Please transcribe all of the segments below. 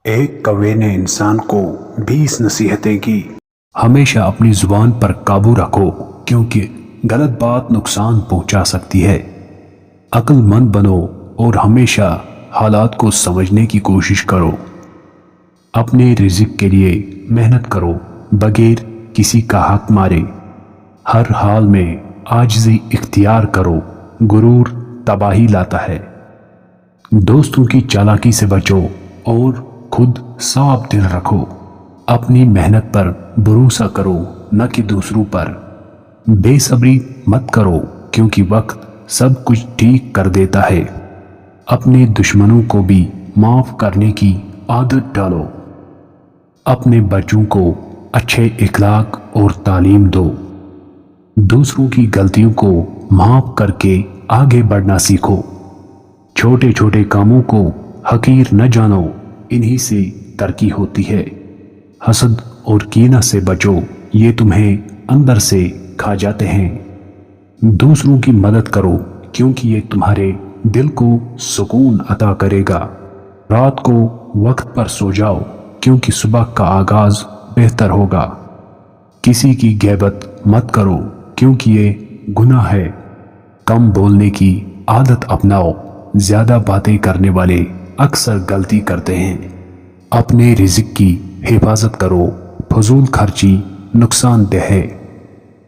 ایک کوے نے انسان کو 20 نصیحتیں کی۔ ہمیشہ اپنی زبان پر قابو رکھو کیونکہ غلط بات نقصان پہنچا سکتی ہے۔ عقل مند بنو اور ہمیشہ حالات کو سمجھنے کی کوشش کرو۔ اپنے رزق کے لیے محنت کرو بغیر کسی کا حق مارے۔ ہر حال میں عاجزی اختیار کرو، غرور تباہی لاتا ہے۔ دوستوں کی چالاکی سے بچو اور خود صاف دل رکھو۔ اپنی محنت پر بھروسہ کرو نہ کہ دوسروں پر۔ بے صبری مت کرو کیونکہ وقت سب کچھ ٹھیک کر دیتا ہے۔ اپنے دشمنوں کو بھی معاف کرنے کی عادت ڈالو۔ اپنے بچوں کو اچھے اخلاق اور تعلیم دو۔ دوسروں کی غلطیوں کو معاف کر کے آگے بڑھنا سیکھو۔ چھوٹے چھوٹے کاموں کو حقیر نہ جانو، انہی سے ترقی ہوتی ہے۔ حسد اور کینہ سے بچو، یہ تمہیں اندر سے کھا جاتے ہیں۔ دوسروں کی مدد کرو کیونکہ یہ تمہارے دل کو سکون عطا کرے گا۔ رات کو وقت پر سو جاؤ کیونکہ صبح کا آغاز بہتر ہوگا۔ کسی کی غیبت مت کرو کیونکہ یہ گناہ ہے۔ کم بولنے کی عادت اپناؤ، زیادہ باتیں کرنے والے اکثر غلطی کرتے ہیں۔ اپنے رزق کی حفاظت کرو، فضول خرچی نقصان دہ ہے۔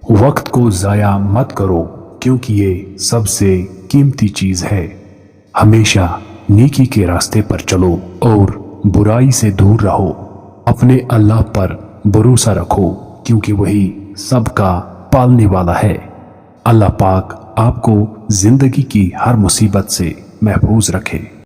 وقت کو ضائع مت کرو کیونکہ یہ سب سے قیمتی چیز ہے۔ ہمیشہ نیکی کے راستے پر چلو اور برائی سے دور رہو۔ اپنے اللہ پر بھروسہ رکھو کیونکہ وہی سب کا پالنے والا ہے۔ اللہ پاک آپ کو زندگی کی ہر مصیبت سے محفوظ رکھے۔